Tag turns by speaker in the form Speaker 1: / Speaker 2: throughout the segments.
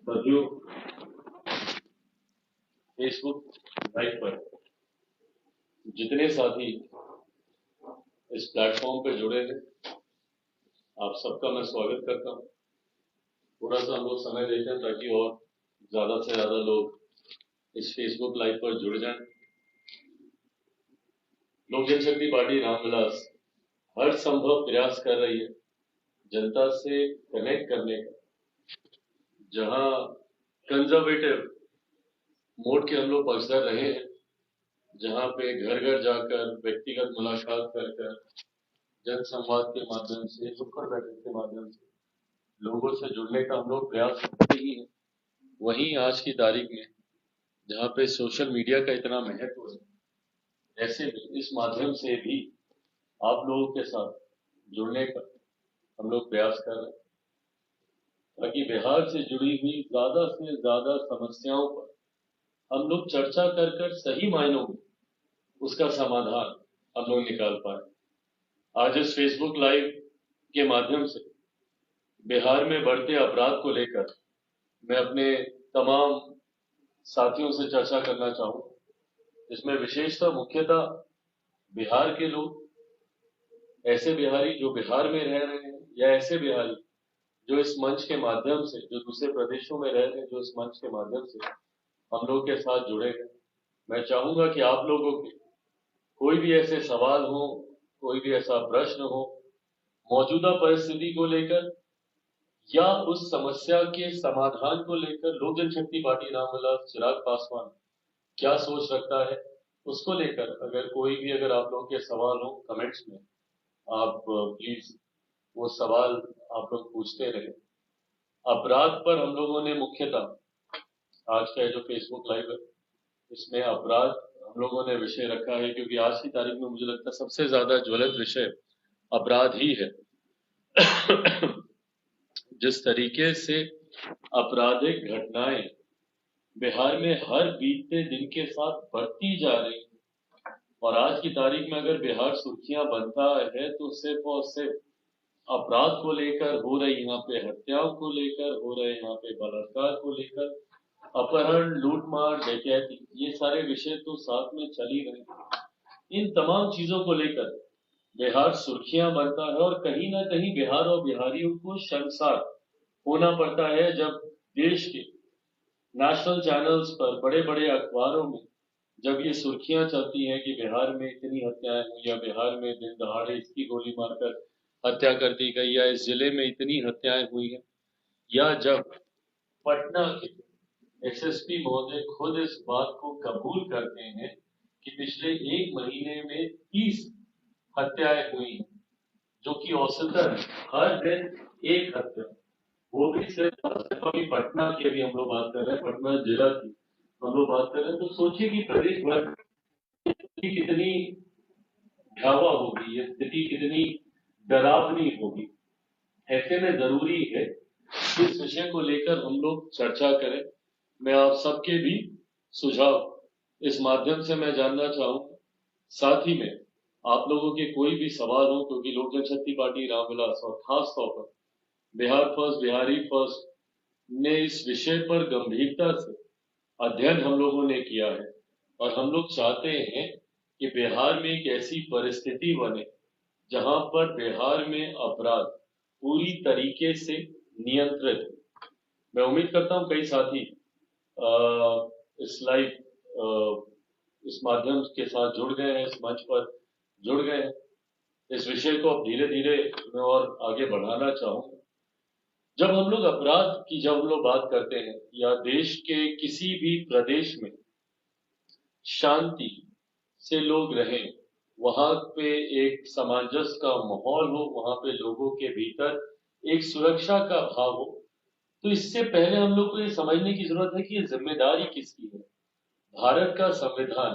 Speaker 1: साथियों, Facebook live पर जितने साथी इस प्लेटफॉर्म पे जुड़े हैं, आप सबका मैं स्वागत करता हूं। थोड़ा सा हम लोग समय देते हैं ताकि और ज्यादा से ज्यादा लोग इस फेसबुक लाइव पर जुड़ जाएं। लोक जनशक्ति पार्टी रामविलास हर संभव प्रयास कर रही है जनता से कनेक्ट करने का। जहां कंजर्वेटिव मोड के हम लोग पक्षधर रहे हैं, जहां पे घर घर जाकर व्यक्तिगत मुलाकात कर जन संवाद के माध्यम से, नुक्कड़ बैठक के माध्यम से लोगों से जुड़ने का हम लोग प्रयास करते ही हैं, वहीं आज की तारीख में जहां पे सोशल मीडिया का इतना महत्व है, ऐसे में इस माध्यम से भी आप लोगों के साथ जुड़ने का हम लोग प्रयास कर रहे हैं ताकि बिहार से जुड़ी हुई ज्यादा से ज्यादा समस्याओं पर हम लोग चर्चा कर सही मायनों में उसका समाधान हम लोग निकाल पाए। आज इस फेसबुक लाइव के माध्यम से बिहार में बढ़ते अपराध को लेकर मैं अपने तमाम साथियों से चर्चा करना चाहूंगा। इसमें विशेषतः मुख्यतः बिहार के लोग, ऐसे बिहारी जो बिहार में रह रहे हैं या ऐसे बिहारी जो इस मंच के माध्यम से, जो दूसरे प्रदेशों में रह रहे हैं, जो इस मंच के माध्यम से हम लोग के साथ जुड़े हैं। मैं चाहूंगा कि आप लोगों के कोई भी ऐसे सवाल हो, कोई भी ऐसा प्रश्न हो मौजूदा परिस्थिति को लेकर या उस समस्या के समाधान को लेकर, लोक जनशक्ति पार्टी रामविलास चिराग पासवान क्या सोच रखता है उसको लेकर अगर कोई भी आप लोगों के सवाल हो कमेंट्स में, आप प्लीज वो सवाल आप लोग पूछते रहे। अपराध पर हम लोगों ने मुख्यतः आज का जो फेसबुक लाइव है इसमें अपराध हम लोगों ने विषय रखा है, क्योंकि आज की तारीख में मुझे लगता है सबसे ज्यादा ज्वलंत विषय अपराध ही है। जिस तरीके से आपराधिक घटनाएं बिहार में हर बीतते दिन के साथ बढ़ती जा रही है और आज की तारीख में अगर बिहार सुर्खियां बनता है तो सिर्फ और सिर्फ अपराध को लेकर हो रही, यहाँ पे हत्याओं को लेकर हो रहे, यहाँ पे बलात्कार को लेकर, अपहरण, लूटमार, डकैती, ये सारे विषय तो साथ में चल ही रहे। इन तमाम चीजों को लेकर बिहार सुर्खियां बनता है और कहीं ना कहीं बिहार और बिहारियों को शर्मसार होना पड़ता है जब देश के नेशनल चैनल्स पर, बड़े बड़े अखबारों में जब ये सुर्खियां चलती हैं कि बिहार में इतनी हत्याएं हुई या बिहार में दिन दहाड़े इसकी गोली मारकर हत्या कर दी गई या इस जिले में इतनी हत्याएं हुई हैं, या जब पटना के एसएसपी महोदय खुद इस बात को कबूल करते हैं कि पिछले एक महीने में 30 हत्याएं हुई हैं, जो कि औसतन हर दिन एक हत्या, वो भी सिर्फ अभी पटना की अभी हम लोग बात कर रहे हैं, पटना जिला की हम लोग बात कर रहे हैं, तो सोचिए कि प्रदेश भर की कितनी भयावह होगी, ये स्थिति कितनी डरावनी होगी। ऐसे में जरूरी है कि इस विषय को लेकर हम लोग चर्चा करें। मैं आप सबके भी सुझाव इस माध्यम से मैं जानना चाहूंगा। साथ ही में आप लोगों के कोई भी सवाल हो, क्योंकि लोक जनशक्ति पार्टी रामविलास और खास तौर पर बिहार फर्स्ट, बिहारी फर्स्ट ने इस विषय पर गंभीरता से अध्ययन हम लोगों ने किया है और हम लोग चाहते हैं कि बिहार में एक ऐसी परिस्थिति बने जहां पर बिहार में अपराध पूरी तरीके से नियंत्रित हो। मैं उम्मीद करता हूं कई साथी इस लाइव इस माध्यम के साथ जुड़ गए हैं, इस मंच पर जुड़ गए हैं। इस विषय को अब धीरे धीरे मैं और आगे बढ़ाना चाहूंगा। जब हम लोग अपराध की जब हम लोग बात करते हैं या देश के किसी भी प्रदेश में शांति से लोग रहें, वहां पे एक सामंजस्य का माहौल हो, वहां पे लोगों के भीतर एक सुरक्षा का भाव हो, तो इससे पहले हम लोग को ये समझने की जरूरत है कि ये जिम्मेदारी किसकी है। भारत का संविधान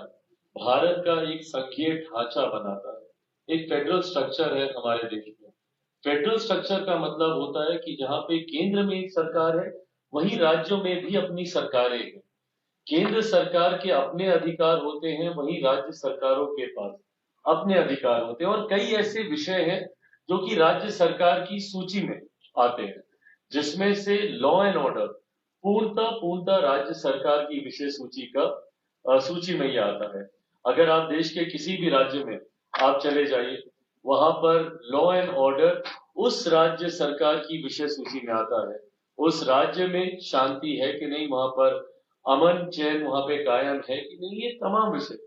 Speaker 1: भारत का एक संघीय ढांचा बनाता है, एक फेडरल स्ट्रक्चर है हमारे देश में। फेडरल स्ट्रक्चर का मतलब होता है कि जहां पे केंद्र में एक सरकार है, वहीं राज्यों में भी अपनी सरकारें हैं। केंद्र सरकार के अपने अधिकार होते हैं, वहीं राज्य सरकारों के पास अपने अधिकार होते हैं और कई ऐसे विषय हैं जो कि राज्य सरकार की सूची में आते हैं, जिसमें से लॉ एंड ऑर्डर पूर्णतः राज्य सरकार की विशेष सूची में ही आता है। अगर आप देश के किसी भी राज्य में आप चले जाइए, वहां पर लॉ एंड ऑर्डर उस राज्य सरकार की विशेष सूची में आता है। उस राज्य में शांति है कि नहीं, वहां पर अमन चैन वहां पे कायम है कि नहीं, ये तमाम विषय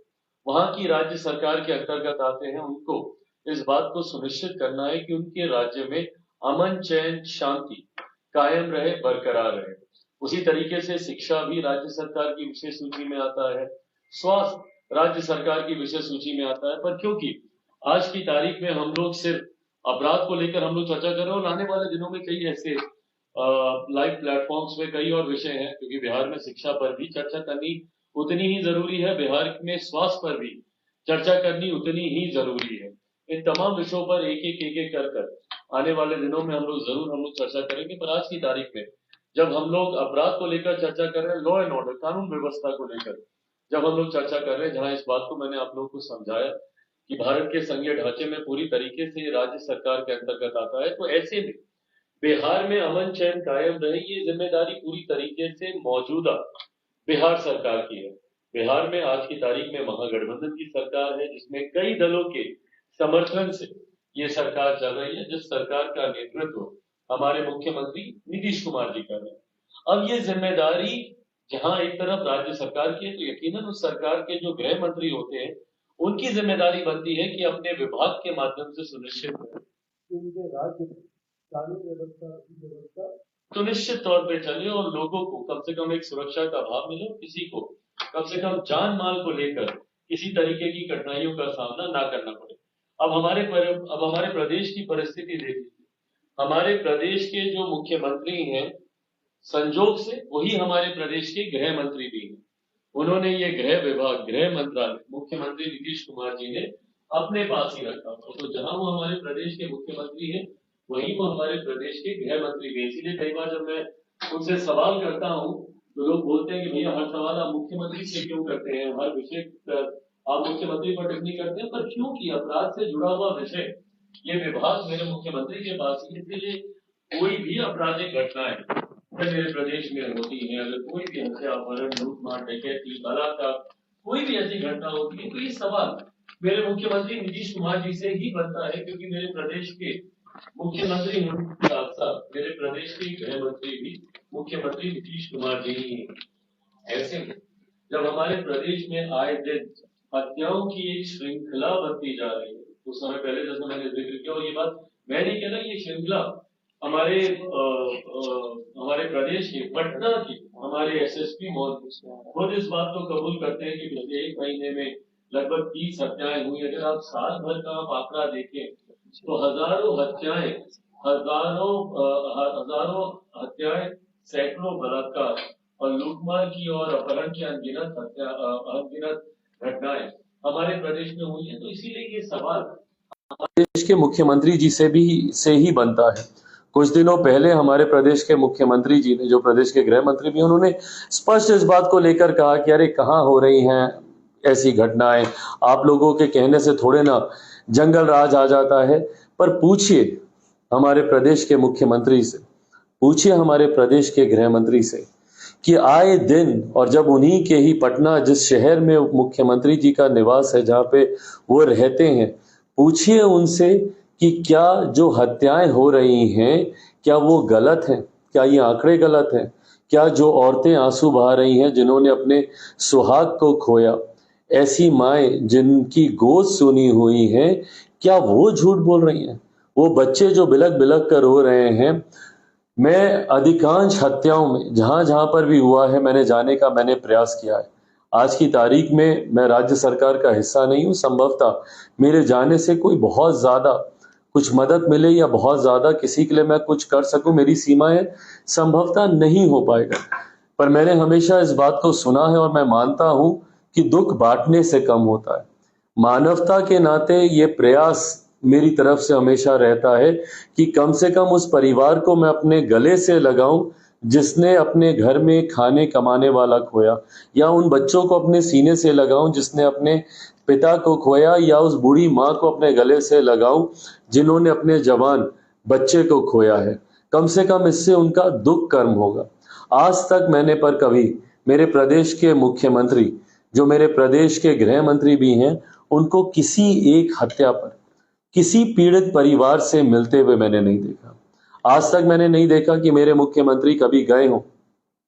Speaker 1: वहां की राज्य सरकार के अंतर्गत आते हैं। उनको इस बात को सुनिश्चित करना है कि उनके राज्य में अमन चैन शांति कायम रहे, बरकरार रहे। उसी तरीके से शिक्षा भी राज्य सरकार की विशेष सूची में आता है, स्वास्थ्य राज्य सरकार की विशेष सूची में आता है। पर क्योंकि आज की तारीख में हम लोग सिर्फ अपराध को लेकर हम लोग चर्चा कर रहे हैं, और आने वाले दिनों में कई ऐसे लाइव प्लेटफॉर्म्स पे कई और विषय हैं, क्योंकि बिहार में शिक्षा पर भी चर्चा करनी उतनी ही जरूरी है, बिहार में स्वास्थ्य पर भी चर्चा करनी उतनी ही जरूरी है। इन तमाम विषयों पर एक एक कर आने वाले दिनों में हम लोग चर्चा करेंगे। पर आज की तारीख में जब हम लोग अपराध को लेकर चर्चा कर रहे हैं, लॉ एंड ऑर्डर कानून व्यवस्था को लेकर जब हम लोग चर्चा कर रहे हैं, जहां इस बात को मैंने आप लोगों को समझाया कि भारत के संघीय ढांचे में पूरी तरीके से राज्य सरकार के अंतर्गत आता है, तो ऐसे में बिहार में अमन चैन कायम रहे, ये जिम्मेदारी पूरी तरीके से मौजूदा बिहार सरकार की है। बिहार में आज की तारीख में महागठबंधन की सरकार है, जिसमें कई दलों के समर्थन से ये सरकार चल रही है, जिस सरकार का नेतृत्व हमारे मुख्यमंत्री नीतीश कुमार जी कर रहे हैं। अब ये जिम्मेदारी जहां एक तरफ राज्य सरकार की है, तो यकीनन उस सरकार के जो गृह मंत्री होते हैं, उनकी जिम्मेदारी बनती है कि अपने विभाग के माध्यम से सुनिश्चित करें कि उनके राज्य में कानून व्यवस्था सुनिश्चित तौर पे चले और लोगों को कम से कम एक सुरक्षा का भाव मिले, किसी को कम से कम जान माल को लेकर किसी तरीके की कठिनाइयों का सामना ना करना पड़े। अब हमारे प्रदेश की परिस्थिति देख लीजिए। हमारे प्रदेश के जो मुख्यमंत्री हैं, संजोग से वही हमारे प्रदेश के गृह मंत्री भी हैं। उन्होंने ये गृह विभाग, गृह मंत्रालय मुख्यमंत्री नीतीश कुमार जी ने अपने पास ही रखा। तो जहां वो हमारे प्रदेश के मुख्यमंत्री हैं, वहीं वो हमारे प्रदेश के गृह मंत्री भी। इसीलिए कई बार जब मैं उनसे सवाल करता हूं, तो लोग बोलते हैं कि भैया हर सवाल आप मुख्यमंत्री से क्यों करते हैं, हर विषय पर आप मुख्यमंत्री पर टिप्पणी करते हैं। पर क्योंकि अपराध से जुड़ा हुआ विषय ये विभाग मेरे मुख्यमंत्री के पास ही, इसलिए कोई भी आपराधिक घटनाएं अगर मेरे प्रदेश में होती है, अगर कोई भी हत्या, अपहरण, लूटमार, डकैती, बलात्कार, कोई भी ऐसी घटना होती है, तो ये सवाल मेरे मुख्यमंत्री नीतीश कुमार जी से ही बनता है, क्योंकि मेरे प्रदेश के मुख्यमंत्री होने के साथ साथ मेरे प्रदेश के गृह मंत्री भी मुख्यमंत्री नीतीश कुमार जी ही हैं। ऐसे में जब हमारे प्रदेश में आए दिन हत्याओं की एक श्रृंखला बनती जा रही है, कुछ समय पहले जैसे मैंने जिक्र किया, और ये बात मैं नहीं कह रहा, ये श्रृंखला हमारे प्रदेश के पटना की हमारे एसएसपी महोदय खुद इस बात को कबूल करते हैं कि पिछले एक महीने में लगभग 30 हत्याएं हुई। अगर आप साल भर का आप आंकड़ा देखें, तो हजारों हत्याएं, सैकड़ों बलात्कार और लूटमार की और अपहरण की अनगिनत घटनाएं हमारे प्रदेश में हुई है। तो इसीलिए ये सवाल देश के मुख्यमंत्री जी से ही बनता है। कुछ दिनों पहले हमारे प्रदेश के मुख्यमंत्री जी ने, जो प्रदेश के गृह मंत्री भी, उन्होंने स्पष्ट इस बात को लेकर कहा कि अरे कहाँ हो रही हैं ऐसी घटनाएं, आप लोगों के कहने से थोड़े ना जंगल राज आ जाता है। पर पूछिए हमारे प्रदेश के मुख्यमंत्री से, पूछिए हमारे प्रदेश के गृह मंत्री से कि आए दिन, और जब उन्हीं के ही पटना, जिस शहर में मुख्यमंत्री जी का निवास है, जहाँ पे वो रहते हैं, पूछिए उनसे कि क्या जो हत्याएं हो रही हैं क्या वो गलत हैं, क्या ये आंकड़े गलत हैं, क्या जो औरतें आंसू बहा रही हैं जिन्होंने अपने सुहाग को खोया, ऐसी माएं जिनकी गोद सुनी हुई हैं, क्या वो झूठ बोल रही हैं? वो बच्चे जो बिलक बिलक कर रो रहे हैं। मैं अधिकांश हत्याओं में जहां जहां पर भी हुआ है मैंने जाने का प्रयास किया है। आज की तारीख में मैं राज्य सरकार का हिस्सा नहीं हूं, संभवतः मेरे जाने से कोई बहुत ज्यादा कुछ मदद मिले या बहुत ज्यादा किसी के लिए मैं कुछ कर सकूं, मेरी सीमाएं संभवतः नहीं हो पाएगा। पर मैंने हमेशा इस बात को सुना है और मैं मानता हूं कि दुख बांटने से कम होता है। मानवता के नाते ये प्रयास मेरी तरफ से हमेशा रहता है कि कम से कम उस परिवार को मैं अपने गले से लगाऊं
Speaker 2: जिसने अपने घर में खाने कमाने वाला खोया, या उन बच्चों को अपने सीने से लगाऊं जिसने अपने पिता को खोया, या उस बूढ़ी माँ को अपने गले से लगाऊं जिन्होंने अपने जवान बच्चे को खोया है। कम से कम इससे उनका दुख कर्म होगा। आज तक मैंने पर कभी मेरे प्रदेश के मुख्यमंत्री, जो मेरे प्रदेश के गृह मंत्री भी हैं, उनको किसी एक हत्या पर किसी पीड़ित परिवार से मिलते हुए मैंने नहीं देखा। आज तक मैंने नहीं देखा कि मेरे मुख्यमंत्री कभी गए हों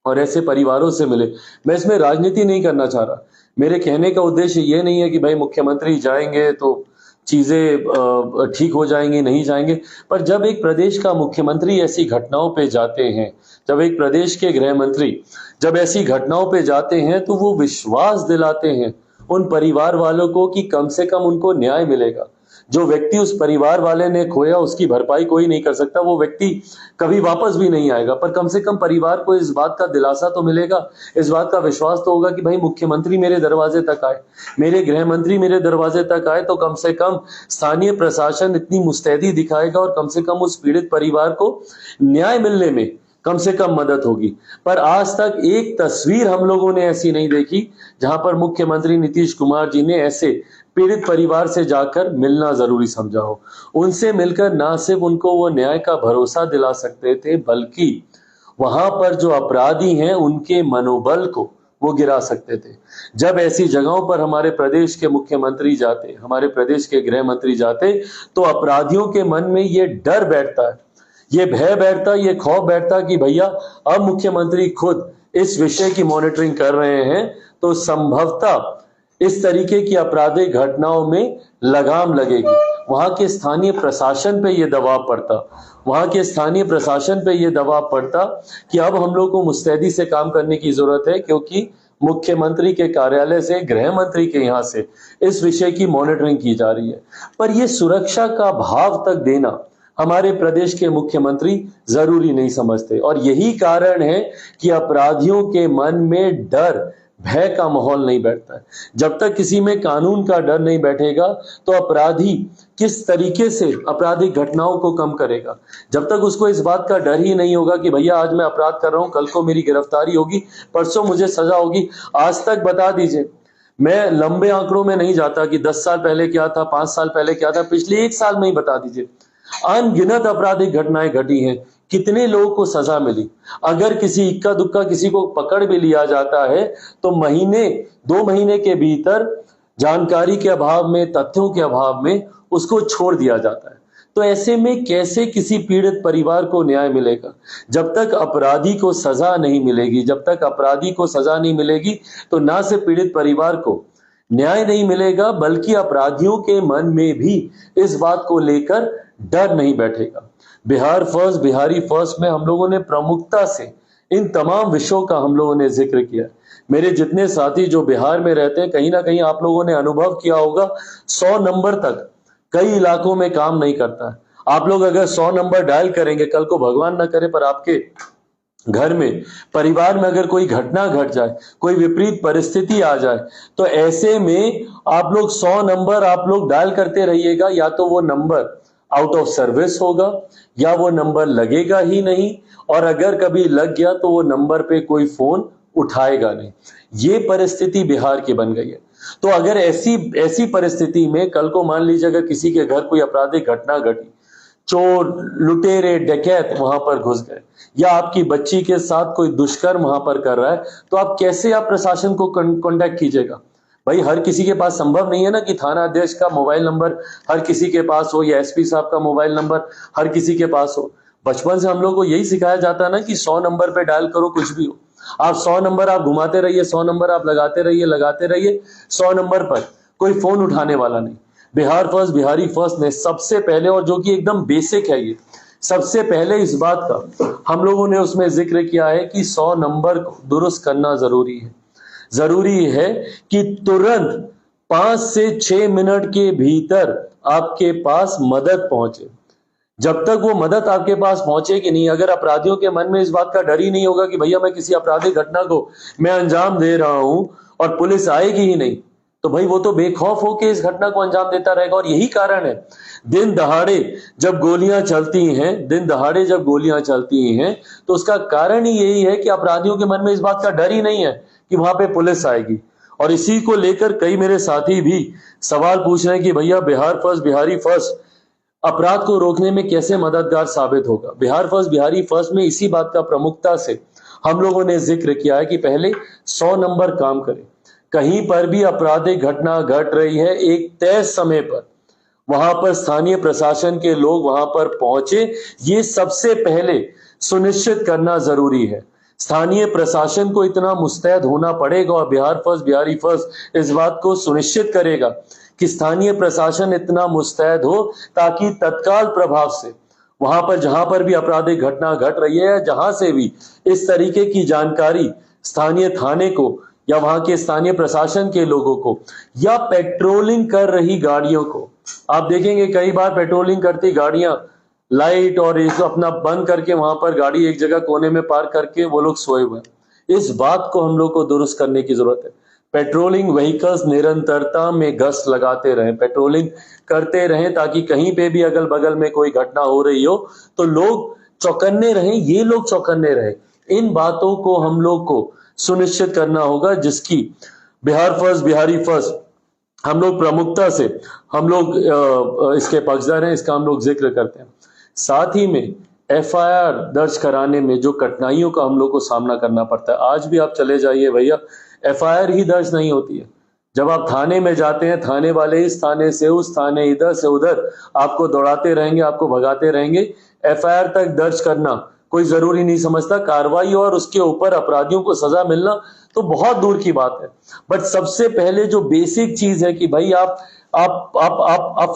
Speaker 2: और ऐसे परिवारों से मिले। मैं इसमें राजनीति नहीं करना चाह रहा। मेरे कहने का उद्देश्य ये नहीं है कि भाई मुख्यमंत्री जाएंगे तो चीजें ठीक हो जाएंगी, नहीं जाएंगे। पर जब एक प्रदेश का मुख्यमंत्री ऐसी घटनाओं पे जाते हैं, जब एक प्रदेश के गृह मंत्री जब ऐसी घटनाओं पे जाते हैं, तो वो विश्वास दिलाते हैं उन परिवार वालों को कि कम से कम उनको न्याय मिलेगा। जो व्यक्ति उस परिवार वाले ने खोया, उसकी भरपाई कोई नहीं कर सकता, वो व्यक्ति कभी वापस भी नहीं आएगा। पर कम से कम परिवार को इस बात का दिलासा तो मिलेगा, इस बात का विश्वास तो होगा कि भाई मुख्यमंत्री मेरे दरवाजे तक आए, मेरे गृह मंत्री मेरे दरवाजे तक आए, तो कम से कम स्थानीय प्रशासन इतनी मुस्तैदी दिखाएगा और कम से कम उस पीड़ित परिवार को न्याय मिलने में कम से कम मदद होगी। पर आज तक एक तस्वीर हम लोगों ने ऐसी नहीं देखी जहां पर मुख्यमंत्री नीतीश कुमार जी ने ऐसे पीड़ित परिवार से जाकर मिलना जरूरी समझा हो। उनसे मिलकर ना सिर्फ उनको वो न्याय का भरोसा दिला सकते थे, बल्कि वहां पर जो अपराधी हैं उनके मनोबल को वो गिरा सकते थे। जब ऐसी जगहों पर हमारे प्रदेश के मुख्यमंत्री जाते, हमारे प्रदेश के गृह मंत्री जाते, तो अपराधियों के मन में ये डर बैठता है, ये भय बैठता, ये खौफ बैठता कि भैया अब मुख्यमंत्री खुद इस विषय की मॉनिटरिंग कर रहे हैं, तो संभवतः इस तरीके की आपराधिक घटनाओं में लगाम लगेगी। वहां के स्थानीय प्रशासन पे ये दबाव पड़ता, वहां के स्थानीय प्रशासन पे ये दबाव पड़ता कि अब हम लोग को मुस्तैदी से काम करने की जरूरत है, क्योंकि मुख्यमंत्री के कार्यालय से, गृह मंत्री के यहाँ से इस विषय की मॉनिटरिंग की जा रही है। पर ये सुरक्षा का भाव तक देना हमारे प्रदेश के मुख्यमंत्री जरूरी नहीं समझते, और यही कारण है कि अपराधियों के मन में डर, भय का माहौल नहीं बैठता है। जब तक किसी में कानून का डर नहीं बैठेगा, तो अपराधी किस तरीके से आपराधिक घटनाओं को कम करेगा। जब तक उसको इस बात का डर ही नहीं होगा कि भैया आज मैं अपराध कर रहा हूं, कल को मेरी गिरफ्तारी होगी, परसों मुझे सजा होगी। आज तक बता दीजिए, मैं लंबे आंकड़ों में नहीं जाता कि 10 साल पहले क्या था, 5 साल पहले क्या था, पिछले 1 साल में ही बता दीजिए अनगिनत आपराधिक घटनाएं घटी हैं, कितने लोगों को सजा मिली। अगर किसी इक्का दुक्का किसी को पकड़ भी लिया जाता है, तो महीने 2 महीने के भीतर जानकारी के अभाव में, तथ्यों के अभाव में उसको छोड़ दिया जाता है। तो ऐसे में कैसे किसी पीड़ित परिवार को न्याय मिलेगा? जब तक अपराधी को सजा नहीं मिलेगी, जब तक अपराधी को सजा नहीं मिलेगी, तो ना सिर्फ पीड़ित परिवार को न्याय नहीं मिलेगा, बल्कि अपराधियों के मन में भी इस बात को लेकर डर नहीं बैठेगा। बिहार फर्स्ट, बिहारी फर्स्ट में हम लोगों ने प्रमुखता से इन तमाम विषयों का हम लोगों ने जिक्र किया। मेरे जितने साथी जो बिहार में रहते हैं, कहीं ना कहीं आप लोगों ने अनुभव किया होगा, 100 नंबर तक कई इलाकों में काम नहीं करता है। आप लोग अगर 100 नंबर डायल करेंगे, कल को भगवान ना करे पर आपके घर में, परिवार में अगर कोई घटना घट जाए, कोई विपरीत परिस्थिति आ जाए, तो ऐसे में आप लोग 100 नंबर आप लोग डायल करते रहिएगा। या तो वो नंबर आउट ऑफ सर्विस होगा, या वो नंबर लगेगा ही नहीं, और अगर कभी लग गया तो वो नंबर पे कोई फोन उठाएगा नहीं। ये परिस्थिति बिहार की बन गई है। तो अगर ऐसी परिस्थिति में कल को मान लीजिए अगर किसी के घर कोई आपराधिक घटना घटी, चोर, लुटेरे, डकैत वहां पर घुस गए, या आपकी बच्ची के साथ कोई दुष्कर्म वहां पर कर रहा है, तो आप कैसे आप प्रशासन को कांटेक्ट कीजिएगा? भाई हर किसी के पास संभव नहीं है ना कि थाना अध्यक्ष का मोबाइल नंबर हर किसी के पास हो, या एसपी साहब का मोबाइल नंबर हर किसी के पास हो। बचपन से हम लोग को यही सिखाया जाता है ना कि 100 नंबर पे डायल करो, कुछ भी हो। आप 100 नंबर आप घुमाते रहिए, 100 नंबर आप लगाते रहिए, 100 नंबर पर कोई फोन उठाने वाला नहीं। बिहार फर्स्ट, बिहारी फर्स्ट ने सबसे पहले, और जो कि एकदम बेसिक है, ये सबसे पहले इस बात का हम लोगों ने उसमें जिक्र किया है कि 100 नंबर को दुरुस्त करना जरूरी है। जरूरी है कि तुरंत 5 से 6 मिनट के भीतर आपके पास मदद पहुंचे। जब तक वो मदद आपके पास पहुंचेगी नहीं, अगर अपराधियों के मन में इस बात का डर ही नहीं होगा कि भैया मैं किसी आपराधिक घटना को मैं अंजाम दे रहा हूं और पुलिस आएगी ही नहीं, तो भाई वो तो बेखौफ होकर इस घटना को अंजाम देता रहेगा। और यही कारण है दिन दहाड़े जब गोलियां चलती हैं तो उसका कारण ही यही है कि अपराधियों के मन में इस बात का डर ही नहीं है कि वहां पे पुलिस आएगी। और इसी को लेकर कई मेरे साथी भी सवाल पूछ रहे हैं कि भैया बिहार फर्स्ट बिहारी फर्स्ट अपराध को रोकने में कैसे मददगार साबित होगा। बिहार फर्स्ट बिहारी फर्स्ट में इसी बात का प्रमुखता से हम लोगों ने जिक्र किया है कि पहले 100 नंबर काम करें। कहीं पर भी आपराधिक घटना घट रही है, एक तय समय पर वहां पर स्थानीय प्रशासन के लोग वहां पर पहुंचे, ये सबसे पहले सुनिश्चित करना जरूरी है। स्थानीय प्रशासन को इतना मुस्तैद होना पड़ेगा और बिहार फर्स्ट बिहारी फर्स्ट इस बात को सुनिश्चित करेगा कि स्थानीय प्रशासन इतना मुस्तैद हो ताकि तत्काल प्रभाव से वहां पर जहां पर भी आपराधिक घटना घट रही है, जहां से भी इस तरीके की जानकारी स्थानीय थाने को या वहां के स्थानीय प्रशासन के लोगों को या पेट्रोलिंग कर रही गाड़ियों को, आप देखेंगे कई बार पेट्रोलिंग करती गाड़ियां लाइट और इस अपना बंद करके वहां पर गाड़ी एक जगह कोने में पार्क करके वो लोग सोए हुए हैं। इस बात को हम लोग को दुरुस्त करने की जरूरत है। पेट्रोलिंग व्हीकल्स निरंतरता में गश्त लगाते रहें, पेट्रोलिंग करते रहें ताकि कहीं पे भी अगल बगल में कोई घटना हो रही हो तो लोग चौकन्ने रहें, ये लोग चौकन्ने रहें। इन बातों को हम लोग को सुनिश्चित करना होगा, जिसकी बिहार फर्स्ट बिहारी फर्स्ट हम लोग प्रमुखता से हम लोग इसके पक्षधर हैं, इसका हम लोग जिक्र करते हैं। साथ ही में एफआईआर दर्ज कराने में जो कठिनाइयों का हम लोग को सामना करना पड़ता है, आज भी आप चले जाइए भैया, एफआईआर ही दर्ज नहीं होती है। जब आप थाने में जाते हैं, थाने वाले इस थाने से उस थाने, इधर से उधर आपको दौड़ाते रहेंगे, आपको भगाते रहेंगे। एफआईआर तक दर्ज करना कोई जरूरी नहीं समझता, कार्रवाई और उसके ऊपर अपराधियों को सजा मिलना तो बहुत दूर की बात है। बट सबसे पहले जो बेसिक चीज है कि भाई आप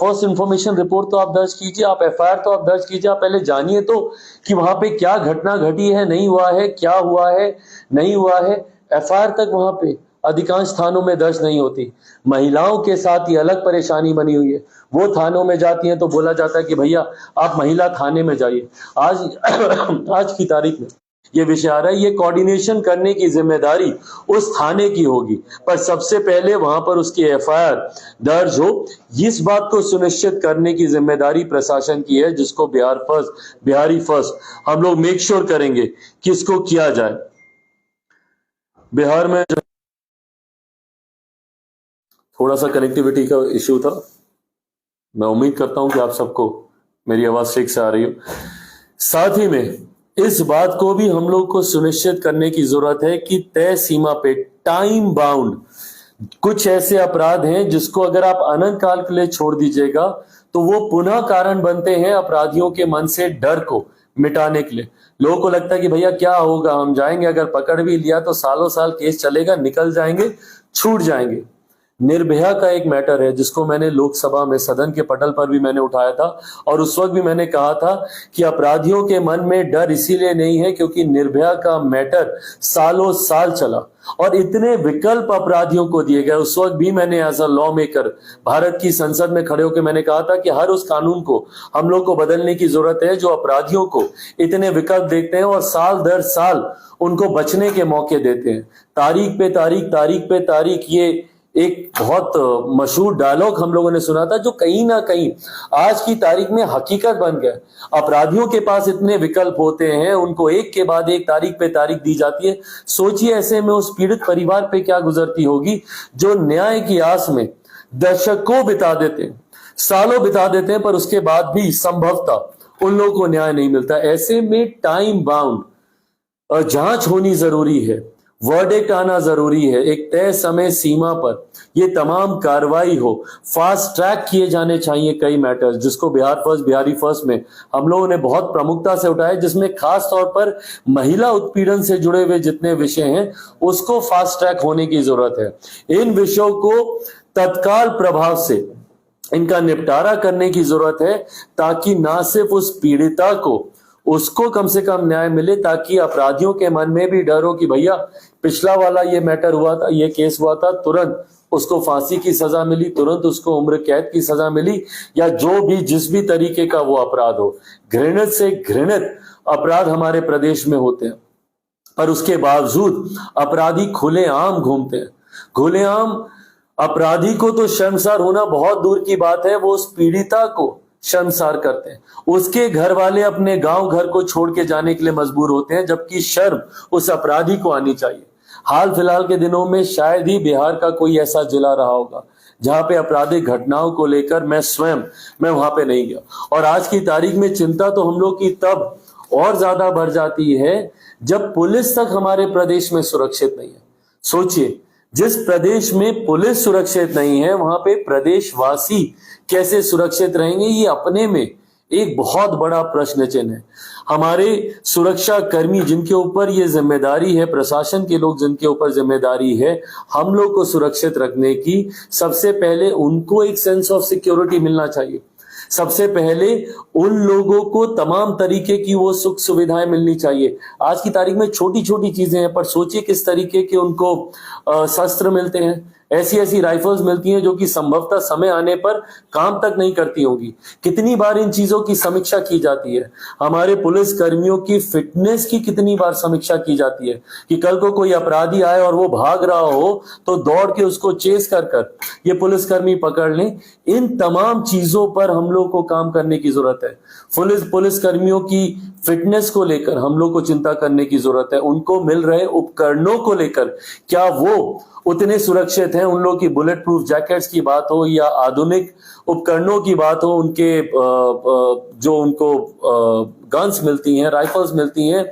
Speaker 2: फर्स्ट इंफॉर्मेशन रिपोर्ट तो आप दर्ज कीजिए, आप एफआईआर तो आप दर्ज कीजिए। आप पहले जानिए तो कि वहां पे क्या घटना घटी है, नहीं हुआ है, क्या हुआ है, नहीं हुआ है। एफआईआर तक वहां पे अधिकांश थानों में दर्ज नहीं होती। महिलाओं के साथ ये अलग परेशानी बनी हुई है, वो थानों में जाती हैं तो बोला जाता है कि भैया आप महिला थाने में जाइए। आज की तारीख में ये विषय आ रहा है, ये कोऑर्डिनेशन करने की जिम्मेदारी उस थाने की होगी, पर सबसे पहले वहां पर उसकी एफआईआर दर्ज हो, इस बात को सुनिश्चित करने की जिम्मेदारी प्रशासन की है, जिसको बिहार फर्स्ट बिहारी फर्स्ट हम लोग मेक श्योर करेंगे कि इसको किया जाए। बिहार में थोड़ा सा कनेक्टिविटी का इश्यू था, मैं उम्मीद करता हूं कि आप सबको मेरी आवाज ठीक से आ रही हो। साथ ही में इस बात को भी हम लोग को सुनिश्चित करने की जरूरत है कि तय सीमा पे टाइम बाउंड कुछ ऐसे अपराध हैं जिसको अगर आप अनंत काल के लिए छोड़ दीजिएगा तो वो पुनः कारण बनते हैं अपराधियों के मन से डर को मिटाने के लिए। लोगों को लगता है कि भैया क्या होगा, हम जाएंगे, अगर पकड़ भी लिया तो सालों साल केस चलेगा, निकल जाएंगे, छूट जाएंगे। निर्भया का एक मैटर है जिसको मैंने लोकसभा में सदन के पटल पर भी मैंने उठाया था, और उस वक्त भी मैंने कहा था कि अपराधियों के मन में डर इसीलिए नहीं है क्योंकि निर्भया का मैटर सालों साल चला और इतने विकल्प अपराधियों को दिए गए। उस वक्त भी मैंने as a lawmaker Bharat की संसद में खड़े होकर मैंने कहा था कि हर उस कानून को हम लोग को बदलने की जरूरत है जो अपराधियों को इतने विकल्प देखते हैं और साल दर साल उनको बचने के मौके देते हैं। तारीख पे तारीख, ये एक बहुत मशहूर डायलॉग हम लोगों ने सुना था जो कहीं ना कहीं आज की तारीख में हकीकत बन गया। अपराधियों के पास इतने विकल्प होते हैं, उनको एक के बाद एक तारीख पे तारीख दी जाती है। सोचिए ऐसे में उस पीड़ित परिवार पे क्या गुजरती होगी जो न्याय की आस में दशकों बिता देते हैं, सालों बिता देते हैं, पर उसके बाद भी संभवतः उन लोगों को न्याय नहीं मिलता। ऐसे में टाइम बाउंड जांच होनी जरूरी है, वर्डिक्ट आना जरूरी है, एक तय समय सीमा पर ये तमाम कार्रवाई हो, फास्ट ट्रैक किए जाने चाहिए कई मैटर्स, जिसको बिहार फर्स्ट बिहारी फर्स्ट में हम लोगों ने बहुत प्रमुखता से उठाया, जिसमें खास तौर पर महिला उत्पीड़न से जुड़े हुए जितने विषय हैं उसको फास्ट ट्रैक होने की जरूरत है। इन विषयों को तत्काल प्रभाव से इनका निपटारा करने की जरूरत है ताकि ना सिर्फ उस पीड़िता को उसको कम से कम न्याय मिले, ताकि अपराधियों के मन में भी डर हो कि भैया पिछला वाला ये मैटर हुआ था, ये केस हुआ था, तुरंत उसको फांसी की सजा मिली, तुरंत उसको उम्र कैद की सजा मिली, या जो भी जिस भी तरीके का वो अपराध हो। घृणित से घृणित अपराध हमारे प्रदेश में होते हैं, पर उसके बावजूद अपराधी खुलेआम घूमते हैं, खुलेआम अपराधी को तो शर्मसार होना बहुत दूर की बात है, वो उस पीड़िता को शर्मसार करते हैं। उसके घर वाले अपने गांव घर को छोड़ के जाने के लिए मजबूर होते हैं, जबकि शर्म उस अपराधी को आनी चाहिए। हाल फिलहाल के दिनों में शायद ही बिहार का कोई ऐसा जिला रहा होगा जहां पे आपराधिक घटनाओं को लेकर मैं वहां पे नहीं गया। और आज की तारीख में चिंता तो हम लोग की तब और ज्यादा बढ़ जाती है जब पुलिस तक हमारे प्रदेश में सुरक्षित नहीं है। सोचिए, जिस प्रदेश में पुलिस सुरक्षित नहीं है वहां पे प्रदेशवासी कैसे सुरक्षित रहेंगे, ये अपने में एक बहुत बड़ा प्रश्न चिन्ह है। हमारे सुरक्षा कर्मी जिनके ऊपर ये जिम्मेदारी है, प्रशासन के लोग जिनके ऊपर जिम्मेदारी है हम लोग को सुरक्षित रखने की, सबसे पहले उनको एक सेंस ऑफ सिक्योरिटी मिलना चाहिए। सबसे पहले उन लोगों को तमाम तरीके की वो सुख सुविधाएं मिलनी चाहिए। आज की तारीख में छोटी छोटी चीजें हैं, पर सोचिए किस तरीके के उनको शस्त्र मिलते हैं। ऐसी ऐसी राइफल्स मिलती हैं जो कि संभवतः समय आने पर काम तक नहीं करती होंगी। कितनी बार इन चीजों की समीक्षा की जाती है। हमारे पुलिस कर्मियों की फिटनेस की कितनी बार समीक्षा की जाती है कि कल को कोई अपराधी आए और वो भाग रहा हो तो दौड़ के उसको चेस कर कर ये पुलिसकर्मी पकड़ लें। इन तमाम चीजों पर हम लोग को काम करने की जरूरत है। पुलिस कर्मियों की फिटनेस को लेकर हम लोग को चिंता करने की जरूरत है। उनको मिल रहे उपकरणों को लेकर क्या वो उतने सुरक्षित हैं। उन लोगों की बुलेट प्रूफ जैकेट्स की बात हो या आधुनिक उपकरणों की बात हो, उनके जो उनको गन्स मिलती हैं, राइफल्स मिलती हैं,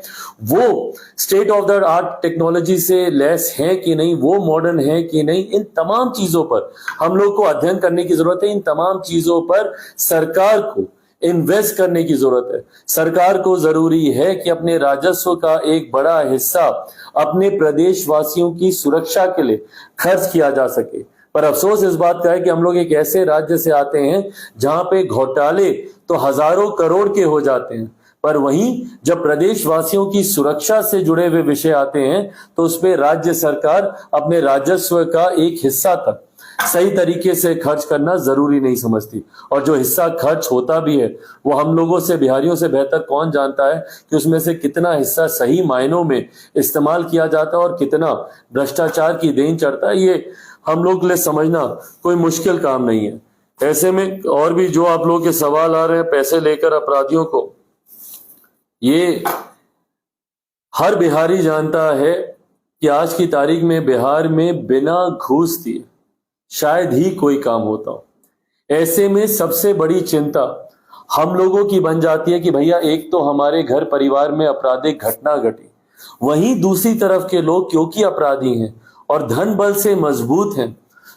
Speaker 2: वो state of the art technology से लेस है कि नहीं, वो मॉडर्न है कि नहीं। इन तमाम चीजों पर हम लोग को अध्ययन करने की जरूरत है। इन तमाम चीजों पर सरकार को इन्वेस्ट करने की जरूरत है। सरकार को जरूरी है कि अपने राजस्व का एक बड़ा हिस्सा अपने प्रदेशवासियों की सुरक्षा के लिए खर्च किया जा सके। पर अफसोस इस बात का है कि हम लोग एक ऐसे राज्य से आते हैं जहां पे घोटाले तो हजारों करोड़ के हो जाते हैं, पर वहीं जब प्रदेशवासियों की सुरक्षा से जुड़े हुए विषय आते हैं तो उस पर राज्य सरकार अपने राजस्व का एक हिस्सा तक सही तरीके से खर्च करना जरूरी नहीं समझती। और जो हिस्सा खर्च होता भी है वो हम लोगों से, बिहारियों से बेहतर कौन जानता है कि उसमें से कितना हिस्सा सही मायनों में इस्तेमाल किया जाता है और कितना भ्रष्टाचार की देन चढ़ता है। ये हम लोग के लिए समझना कोई मुश्किल काम नहीं है। ऐसे में और भी जो आप लोगों के सवाल आ रहे हैं पैसे लेकर अपराधियों को, ये हर बिहारी जानता है कि आज की तारीख में बिहार में बिना घूस दिए शायद ही कोई काम होता हो। ऐसे में सबसे बड़ी चिंता हम लोगों की बन जाती है कि भैया एक तो हमारे घर परिवार में आपराधिक घटना घटी, वहीं दूसरी तरफ के लोग क्योंकि अपराधी हैं और धन बल से मजबूत हैं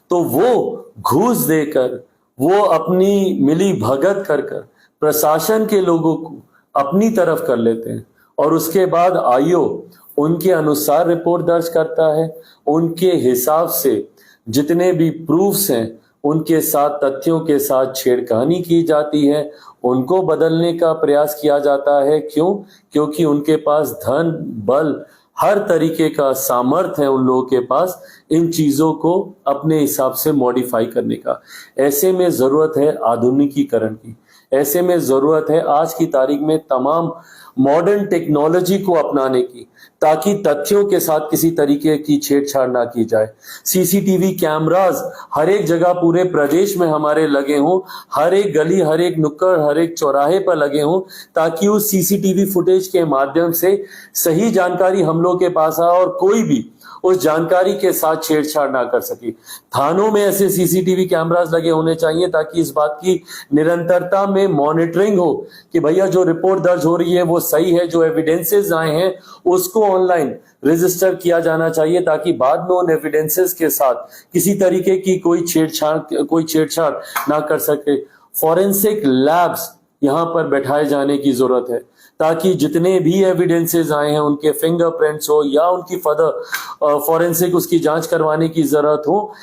Speaker 2: तो वो घूस देकर, वो अपनी मिली भगत कर कर प्रशासन के लोगों को अपनी तरफ कर लेते हैं और उसके बाद आयोग उनके अनुसार रिपोर्ट दर्ज करता है। उनके हिसाब से जितने भी प्रूफ्स हैं उनके साथ, तथ्यों के साथ छेड़खानी की जाती है, उनको बदलने का प्रयास किया जाता है। क्यों? क्योंकि उनके पास धन बल हर तरीके का सामर्थ्य है उन लोगों के पास इन चीजों को अपने हिसाब से मॉडिफाई करने का। ऐसे में जरूरत है आधुनिकीकरण की। ऐसे में जरूरत है आज की तारीख में तमाम मॉडर्न टेक्नोलॉजी को अपनाने की, ताकि तथ्यों के साथ किसी तरीके की छेड़छाड़ ना की जाए। सीसीटीवी कैमरास हर एक जगह पूरे प्रदेश में हमारे लगे हों, हर एक गली, हर एक नुक्कड़, हर एक चौराहे पर लगे हों, ताकि उस सीसीटीवी फुटेज के माध्यम से सही जानकारी हम लोग के पास आए और कोई भी उस जानकारी के साथ छेड़छाड़ ना कर सके। थानों में ऐसे सीसीटीवी कैमरास लगे होने चाहिए ताकि इस बात की निरंतरता में मॉनिटरिंग हो कि भैया जो रिपोर्ट दर्ज हो रही है वो सही है, जो एविडेंसेस आए हैं उसको ऑनलाइन रजिस्टर किया जाना चाहिए ताकि बाद में उन एविडेंसेस के साथ किसी तरीके की कोई छेड़छाड़ ना कर सके। फॉरेंसिक लैब्स यहां पर बैठाए जाने की जरूरत है ताकि जितने भी एविडेंसेस आए हैं उनके फिंगरप्रिंट्स हो या उनकी फर्दर फॉरेंसिक उसकी जांच करवाने की जरूरत हो।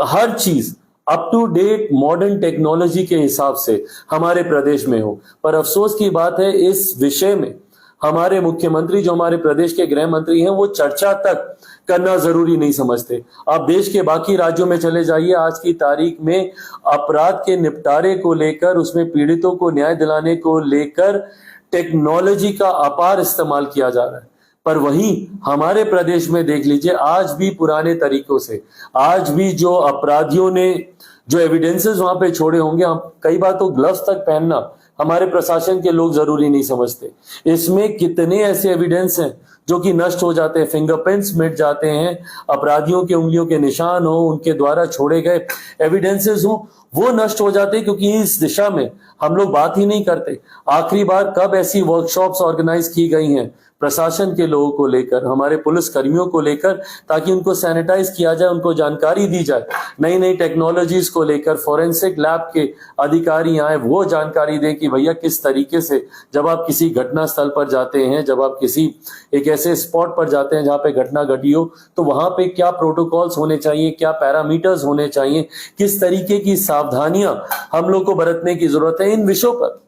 Speaker 2: हर चीज up to date modern technology के हिसाब से हमारे प्रदेश में हो। पर अफसोस की बात है इस विषय में हमारे मुख्यमंत्री, जो हमारे प्रदेश के गृह मंत्री हैं, वो चर्चा तक करना जरूरी नहीं समझते। आप देश के बाकी राज्यों में चले जाइए, आज की तारीख में अपराध के निपटारे को लेकर, उसमें पीड़ितों को न्याय दिलाने को लेकर टेक्नोलॉजी का अपार इस्तेमाल किया जा रहा है। पर वहीं हमारे प्रदेश में देख लीजिए, आज भी पुराने तरीकों से, आज भी जो अपराधियों ने जो एविडेंसेस वहां पे छोड़े होंगे, हम कई बार तो ग्लव्स तक पहनना हमारे प्रशासन के लोग जरूरी नहीं समझते। इसमें कितने ऐसे एविडेंस हैं जो कि नष्ट हो जाते हैं, फिंगरप्रिंट्स मिट जाते हैं, अपराधियों के उंगलियों के निशान हो, उनके द्वारा छोड़े गए एविडेंसेस हो, वो नष्ट हो जाते हैं, क्योंकि इस दिशा में हम लोग बात ही नहीं करते। आखिरी बार कब ऐसी वर्कशॉप्स ऑर्गेनाइज की गई हैं प्रशासन के लोगों को लेकर, हमारे पुलिस कर्मियों को लेकर, ताकि उनको सैनिटाइज किया जाए, उनको जानकारी दी जाए, नई नई टेक्नोलॉजीज को लेकर फोरेंसिक लैब के अधिकारी आए, वो जानकारी दें कि भैया किस तरीके से जब आप किसी घटना स्थल पर जाते हैं, जब आप किसी एक ऐसे स्पॉट पर जाते हैं जहां पे घटना घटी हो, तो वहां पे क्या प्रोटोकॉल्स होने चाहिए, क्या पैरामीटर्स होने चाहिए, किस तरीके की सावधानियां हम लोग को बरतने की जरूरत है। इन विषयों पर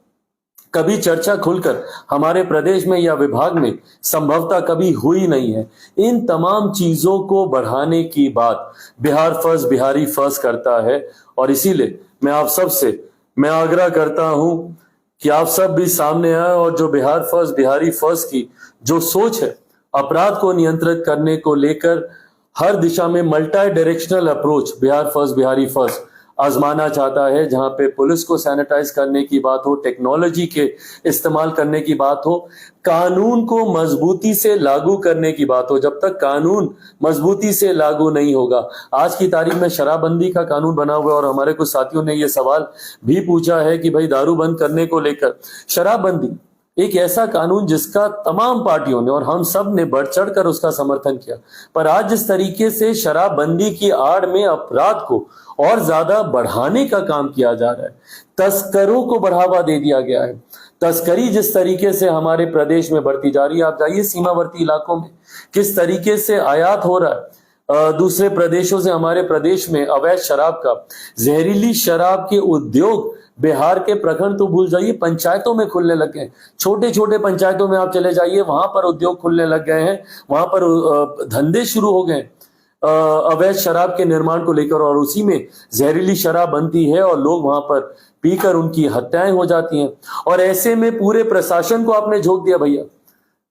Speaker 2: कभी चर्चा खुलकर हमारे प्रदेश में या विभाग में संभवतः कभी हुई नहीं है। इन तमाम चीजों को बढ़ाने की बात बिहार फर्स्ट, बिहारी फर्स्ट करता है, और इसीलिए मैं आप सबसे मैं आग्रह करता हूं कि आप सब भी सामने आए और जो बिहार फर्स्ट, बिहारी फर्स्ट की जो सोच है अपराध को नियंत्रित करने को लेकर हर दिशा में multi directional approach Bihar first, Bihari first आजमाना चाहता है, जहां पे पुलिस को सैनिटाइज करने की बात हो, टेक्नोलॉजी के इस्तेमाल करने की बात हो, कानून को मजबूती से लागू करने की बात हो। जब तक कानून मजबूती से लागू नहीं होगा, आज की तारीख में शराबबंदी का कानून बना हुआ है, और हमारे कुछ साथियों ने यह सवाल भी पूछा है कि भाई दारू बंद करने को लेकर, शराबबंदी एक ऐसा कानून जिसका तमाम पार्टियों ने और हम सब ने बढ़ चढ़ कर उसका समर्थन किया, पर आज जिस तरीके से शराबबंदी की आड़ में अपराध को और ज्यादा बढ़ाने का काम किया जा रहा है, तस्करों को बढ़ावा दे दिया गया है, तस्करी जिस तरीके से हमारे प्रदेश में बढ़ती जा रही है, आप जाइए सीमावर्ती इलाकों में किस तरीके से आयात हो रहा है दूसरे प्रदेशों से हमारे प्रदेश में अवैध शराब का, जहरीली शराब के उद्योग बिहार के प्रखंड तो भूल जाइए, पंचायतों में खुलने लग गए। छोटे छोटे पंचायतों में आप चले जाइए, वहां पर उद्योग खुलने लग गए हैं, वहां पर धंधे शुरू हो गए अवैध शराब के निर्माण को लेकर, और उसी में जहरीली शराब बनती है और लोग वहां पर पीकर उनकी हत्याएं हो जाती हैं। और ऐसे में पूरे प्रशासन को आपने झोंक दिया भैया,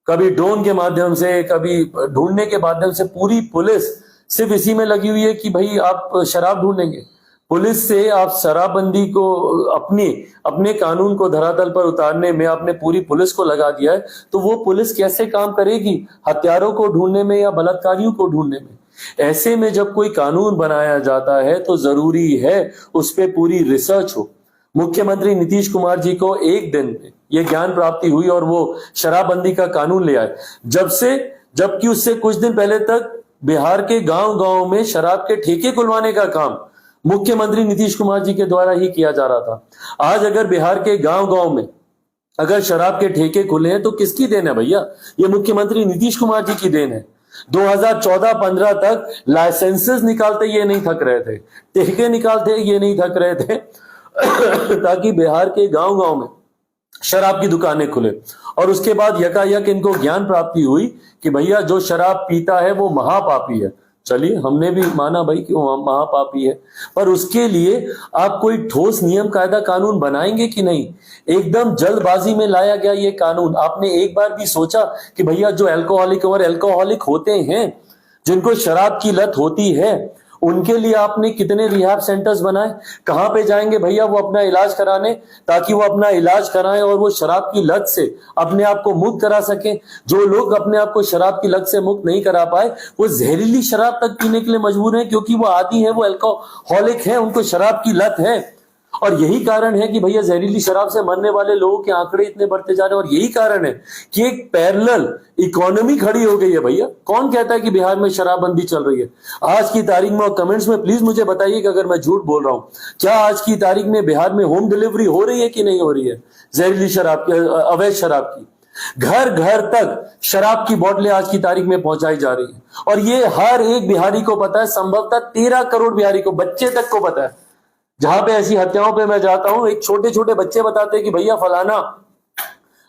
Speaker 2: कभी ड्रोन के माध्यम से, कभी ढूंढने के माध्यम से, पूरी पुलिस सिर्फ इसी में लगी हुई है कि भाई आप शराब ढूंढेंगे। पुलिस से आप शराबबंदी को अपने कानून को धरातल पर उतारने में आपने पूरी पुलिस को लगा दिया है, तो वो पुलिस कैसे काम करेगी हत्यारों को ढूंढने में या बलात्कारियों को ढूंढने में। ऐसे में जब कोई कानून बनाया जाता है तो जरूरी है उस पर पूरी रिसर्च हो। मुख्यमंत्री नीतीश कुमार जी को एक दिन में यह ज्ञान प्राप्ति हुई और वो शराबबंदी का कानून ले आए, जबकि उससे कुछ दिन पहले तक बिहार के गांव गांव में शराब के ठेके खुलवाने का काम मुख्यमंत्री नीतीश कुमार जी के द्वारा ही किया जा रहा था। आज अगर बिहार के गांव गांव में अगर शराब के ठेके खुले हैं तो किसकी देन है भैया? ये मुख्यमंत्री नीतीश कुमार जी की देन है। 2014-15 तक लाइसेंसेस निकालते ये नहीं थक रहे थे, ठेके निकालते ये नहीं थक रहे थे ताकि बिहार के गांव गांव में शराब की दुकानें खुले। और उसके बाद यकायक इनको ज्ञान प्राप्ति हुई कि भैया जो शराब पीता है वो महापापी है। चलिए, हमने भी माना भाई कि वो महापापी है, पर उसके लिए आप कोई ठोस नियम कायदा कानून बनाएंगे कि नहीं? एकदम जल्दबाजी में लाया गया ये कानून। आपने एक बार भी सोचा कि भैया जो अल्कोहलिक और अल्कोहलिक होते हैं, जिनको शराब की लत होती है, उनके लिए आपने कितने रिहैब सेंटर्स बनाए? कहां पे जाएंगे भैया वो अपना इलाज कराने, ताकि वो अपना इलाज कराएं और वो शराब की लत से अपने आप को मुक्त करा सकें। जो लोग अपने आप को शराब की लत से मुक्त नहीं करा पाए, वो जहरीली शराब तक पीने के लिए मजबूर हैं, क्योंकि वो आदी है, वो अल्कोहलिक है, उनको शराब की लत है। और यही कारण है कि भैया जहरीली शराब से मरने वाले लोगों के आंकड़े इतने बढ़ते जा रहे हैं। और यही कारण है कि एक पैरेलल इकोनॉमी खड़ी हो गई है भैया। कौन कहता है कि बिहार में शराबबंदी चल रही है आज की तारीख में? और कमेंट्स में प्लीज मुझे बताइए कि अगर मैं झूठ बोल रहा हूं, क्या आज की तारीख में बिहार में होम डिलीवरी हो रही है कि नहीं हो रही है जहरीली शराब, अवैध शराब की? घर घर तक शराब की बोतलें आज की तारीख में पहुंचाई जा रही है, और ये हर एक बिहारी को पता है, संभवतः 13 करोड़ बिहारी को, बच्चे तक को पता है। जहां पे ऐसी हत्याओं पे मैं जाता हूं, एक छोटे छोटे बच्चे बताते हैं कि भैया फलाना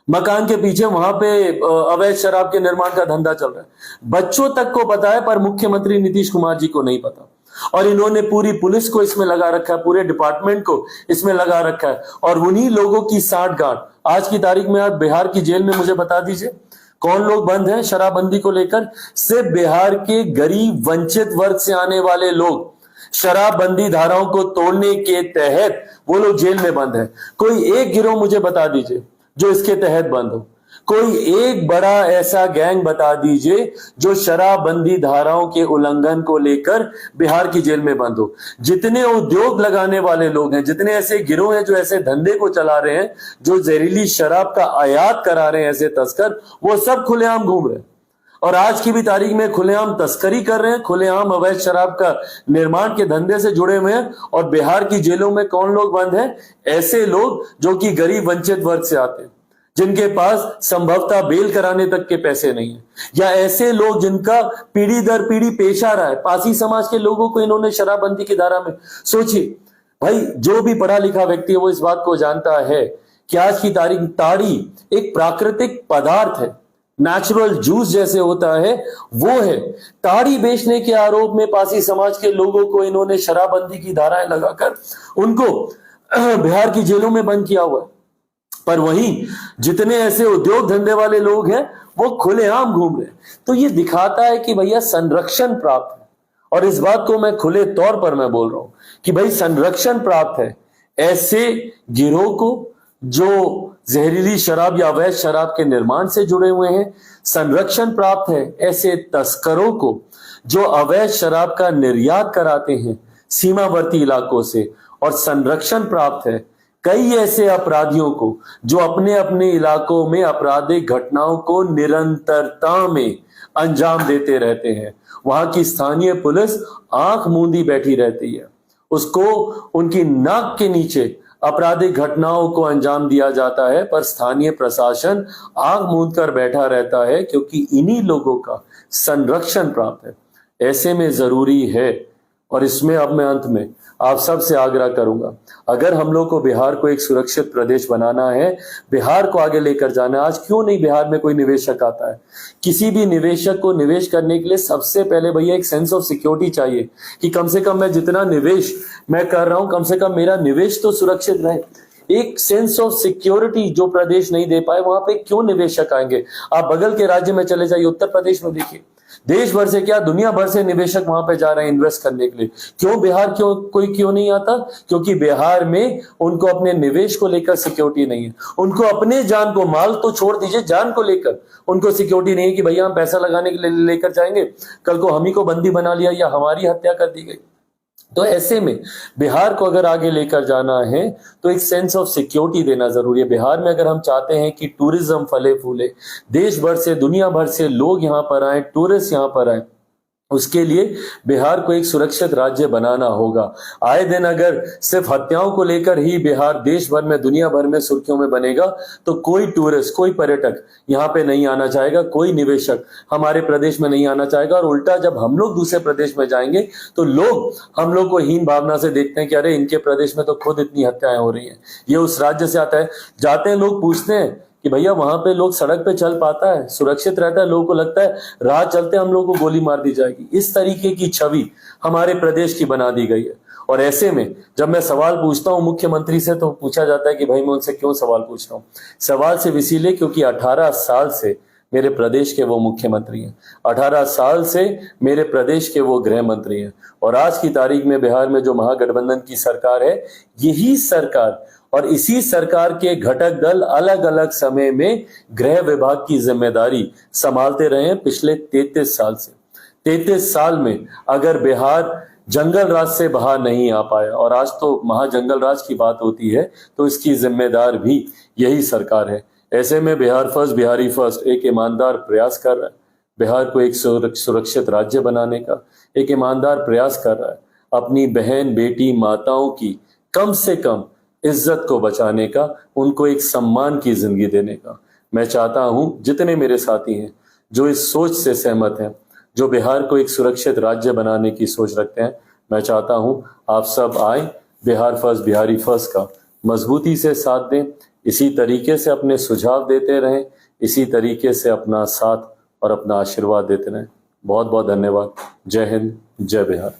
Speaker 2: मकान के पीछे वहां पे अवैध शराब के निर्माण का धंधा चल रहा है। बच्चों तक को पता है, पर मुख्यमंत्री नीतीश कुमार जी को नहीं पता। और इन्होंने पूरी पुलिस को इसमें लगा रखा है, पूरे डिपार्टमेंट को इसमें लगा रखा है, और उन्हीं लोगों की साठगांठ आज की तारीख में। आप बिहार की जेल में मुझे बता दीजिए, कौन लोग बंद हैं शराबबंदी को लेकर? सिर्फ बिहार के गरीब वंचित वर्ग से आने वाले लोग शराबबंदी धाराओं को तोड़ने के तहत वो लोग जेल में बंद हैं। कोई एक गिरोह मुझे बता दीजिए जो इसके तहत बंद हो। कोई एक बड़ा ऐसा गैंग बता दीजिए जो शराबबंदी धाराओं के उल्लंघन को लेकर बिहार की जेल में बंद हो। जितने उद्योग लगाने वाले लोग हैं, जितने ऐसे गिरोह हैं जो ऐसे धंधे को चला रहे हैं, जो जहरीली शराब का आयात करा रहे हैं ऐसे तस्कर, वो सब खुलेआम घूम रहे हैं और आज की भी तारीख में खुलेआम तस्करी कर रहे हैं, खुलेआम अवैध शराब का निर्माण के धंधे से जुड़े हुए हैं। और बिहार की जेलों में कौन लोग बंद हैं? ऐसे लोग जो कि गरीब वंचित वर्ग से आते हैं, जिनके पास संभवतः बेल कराने तक के पैसे नहीं है, या ऐसे लोग जिनका पीढ़ी दर पीढ़ी पेशा रहा है। पासी समाज के लोगों को इन्होंने शराबबंदी की धारा में, सोचिए भाई, जो भी पढ़ा लिखा व्यक्ति है वो इस बात को जानता है कि आज की तारीख ताड़ी एक प्राकृतिक पदार्थ है, नेचुरल जूस जैसे होता है वो है। ताड़ी बेचने के आरोप में पासी समाज के लोगों को इन्होंने शराबबंदी की धाराएं लगाकर उनको बिहार की जेलों में बंद किया हुआ है। पर वहीं जितने ऐसे उद्योग धंधे वाले लोग हैं वो खुलेआम घूम रहे हैं। तो ये दिखाता है कि भैया संरक्षण प्राप्त है, और इस बात को मैं खुले तौर पर मैं बोल रहा हूं कि भाई संरक्षण प्राप्त है ऐसे गिरोह को जो जहरीली शराब या अवैध शराब के निर्माण से जुड़े हुए हैं। संरक्षण प्राप्त है ऐसे तस्करों को जो अवैध शराब का निर्यात कराते हैं सीमावर्ती इलाकों से, और संरक्षण प्राप्त है कई ऐसे अपराधियों को जो अपने अपने इलाकों में आपराधिक घटनाओं को निरंतरता में अंजाम देते रहते हैं। वहां की स्थानीय पुलिस आंख मूंदी बैठी रहती है, उसको उनकी नाक के नीचे आपराधिक घटनाओं को अंजाम दिया जाता है, पर स्थानीय प्रशासन आंख मूंद कर बैठा रहता है क्योंकि इन्हीं लोगों का संरक्षण प्राप्त है। ऐसे में जरूरी है, और इसमें अब मैं अंत में आप सबसे आग्रह करूंगा, अगर हम लोग को बिहार को एक सुरक्षित प्रदेश बनाना है, बिहार को आगे लेकर जाना है, आज क्यों नहीं बिहार में कोई निवेशक आता है? किसी भी निवेशक को निवेश करने के लिए सबसे पहले भैया एक सेंस ऑफ सिक्योरिटी चाहिए कि कम से कम मैं जितना निवेश मैं कर रहा हूं, कम से कम मेरा निवेश तो सुरक्षित रहे। एक सेंस ऑफ सिक्योरिटी जो प्रदेश नहीं दे पाए, वहां पे क्यों निवेशक आएंगे? आप बगल के राज्य में चले जाइए, उत्तर प्रदेश में देखिए, देश भर से क्या दुनिया भर से निवेशक वहां पे जा रहे हैं इन्वेस्ट करने के लिए। क्यों बिहार क्यों नहीं आता? क्योंकि बिहार में उनको अपने निवेश को लेकर सिक्योरिटी नहीं है। उनको अपने जान को, माल तो छोड़ दीजिए, जान को लेकर उनको सिक्योरिटी नहीं है कि भैया हम पैसा लगाने के लिए लेकर जाएंगे, कल को हम ही को बंदी बना लिया या हमारी हत्या कर दी गई। तो ऐसे में बिहार को अगर आगे लेकर जाना है तो एक सेंस ऑफ सिक्योरिटी देना जरूरी है। बिहार में अगर हम चाहते हैं कि टूरिज्म फले फूले, देश भर से, दुनिया भर से लोग यहाँ पर आए, टूरिस्ट यहाँ पर आए, उसके लिए बिहार को एक सुरक्षित राज्य बनाना होगा। आए दिन अगर सिर्फ हत्याओं को लेकर ही बिहार देश भर में, दुनिया भर में सुर्खियों में बनेगा तो कोई टूरिस्ट, कोई पर्यटक यहाँ पे नहीं आना चाहेगा, कोई निवेशक हमारे प्रदेश में नहीं आना चाहेगा। और उल्टा जब हम लोग दूसरे प्रदेश में जाएंगे तो लोग हम लोग को हीन भावना से देखते हैं कि अरे इनके प्रदेश में तो खुद इतनी हत्याएं हो रही हैं, ये उस राज्य से आता है। जाते हैं लोग पूछते हैं कि भैया वहां पे लोग सड़क पे चल पाता है, सुरक्षित रहता है? लोगों को लगता है राह चलते हम लोगों को गोली मार दी जाएगी। इस तरीके की छवि हमारे प्रदेश की बना दी गई है। और ऐसे में जब मैं सवाल पूछता हूं मुख्यमंत्री से तो पूछा जाता है कि भाई मैं उनसे क्यों सवाल पूछ रहा हूं? सवाल सिर्फ इसीलिए क्योंकि 18 साल से मेरे प्रदेश के वो मुख्यमंत्री हैं, 18 साल से मेरे प्रदेश के वो गृह मंत्री हैं। और आज की तारीख में बिहार में जो महागठबंधन की सरकार है, यही सरकार और इसी सरकार के घटक दल अलग अलग समय में गृह विभाग की जिम्मेदारी संभालते रहे हैं पिछले 33 साल से। 33 साल में अगर बिहार जंगल राज से बाहर नहीं आ पाया, और आज तो महाजंगल राज की बात होती है, तो इसकी जिम्मेदार भी यही सरकार है। ऐसे में बिहार फर्स्ट, बिहारी फर्स्ट एक ईमानदार प्रयास कर रहा है बिहार को एक सुरक्षित राज्य बनाने का, एक ईमानदार प्रयास कर रहा है अपनी बहन, बेटी, माताओं की कम से कम इज्जत को बचाने का, उनको एक सम्मान की जिंदगी देने का। मैं चाहता हूं जितने मेरे साथी हैं जो इस सोच से सहमत हैं, जो बिहार को एक सुरक्षित राज्य बनाने की सोच रखते हैं, मैं चाहता हूं आप सब आए, बिहार फर्स्ट, बिहारी फर्स्ट का मजबूती से साथ दें, इसी तरीके से अपने सुझाव देते रहें, इसी तरीके से अपना साथ और अपना आशीर्वाद देते रहें। बहुत बहुत धन्यवाद। जय हिंद, जय बिहार।